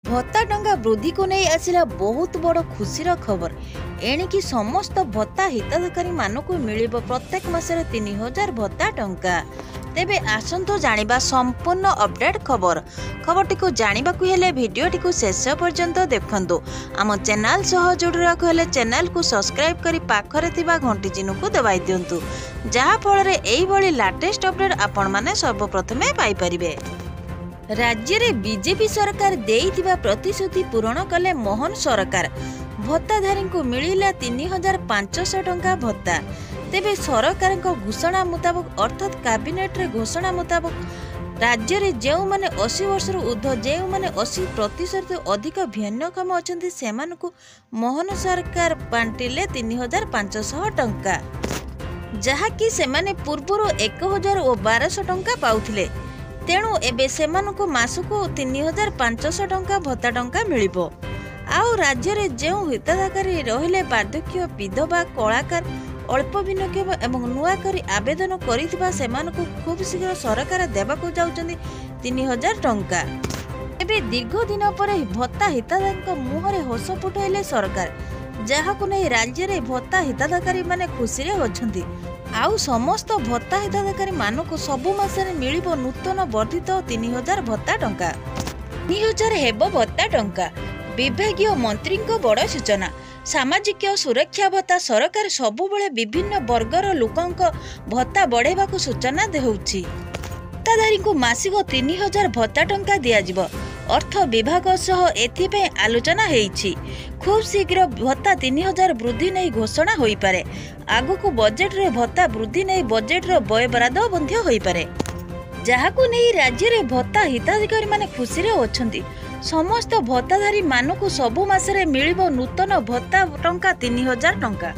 भत्ता टंका वृद्धि को नहीं आसिला बहुत बड़ खुशीर खबर। एणिकी समस्त भत्ता हिताधिकारी मानक मिलिबो प्रत्येक मासरे 3000 भत्ता टंका। तेबे आसंतो जानिबा संपूर्ण अपडेट खबरटी को जानिबा को हेले भिडियोटी को शेष पर्यंत देखंतु। आम चैनल सह जोड़िरा को हेले चैनल को सब्सक्राइब करी पाखरे थिबा घंटी चिन्ह को दबाई दियंतु, जहा फल रे एई भली लेटेस्ट अपडेट आपण माने सर्वप्रथमे पाई परिबे। राज्य रे बीजेपी सरकार देइथिबा प्रतिश्रुति पूरण कले मोहन सरकार। भत्ताधारी को मिलिला 3500 टंका भत्ता। तेबे सरकार घोषणा मुताबक अर्थात कैबिनेट रे घोषणा मुताबक राज्य रे जेउ माने 80 वर्ष ऊर्ध्व जेउ माने 80% अधिक भिन्नक्षम अछंती सेमानकु मोहन सरकार बांटिले 3500 टंका, जहाकी सेमाने पूर्वरु 1012 टंका पाउथिले। तेणु एबे सेमानकु मासकु 3500 टंका भत्ता टंका मिलिबो। आउ राज्य रे जेउ हिताधिकारी रहिले बार्धक्य विधवा कलाकार अल्प भिन्नक्षम एवं नुआ करी आवेदन करिथिबा सेमानकु खूब शीघ्र सरकार देबाकू जाउचंदी 3000 टंका। एबे दीर्घ दिन पर भत्ता हिताधिकारी मुहरे हस फुटाइले सरकार, जहाकु नै राज्य रे भत्ता हिताधिकारी माने खुशी रे अछंती। आउ समस्त भत्ता हिताधिकारी मानक सबु मासरे मिलिबो नूतन वर्धित 3000 भत्ता टंका। 3000 हेबो भत्ता टंका। विभागीय मंत्री को बड़ सूचना। सामाजिक सुरक्षा भत्ता सरकार सबुबले विभिन्न वर्गर लोकों भत्ता बढ़ेबा को सूचना देउछि। भत्ताधारी को मासिक 3000 भत्ता टंका दियाजिबो। अर्थ विभाग सह एथिपे आलोचना हेइछि। खूब शीघ्र भत्ता 3000 वृद्धि नहीं घोषणा होई पारे। आगु बजेट रे भत्ता वृद्धि नहीं बजेट रो व्यय बराद बंध्य होई पारे, जहाकु नहीं राज्य रे भत्ता हिताधिकारी माने खुशी रे अछंती। समस्त भत्ताधारी मानकु सबु मासरे मिलिबो नूतन भत्ता टंका 3000 टंका।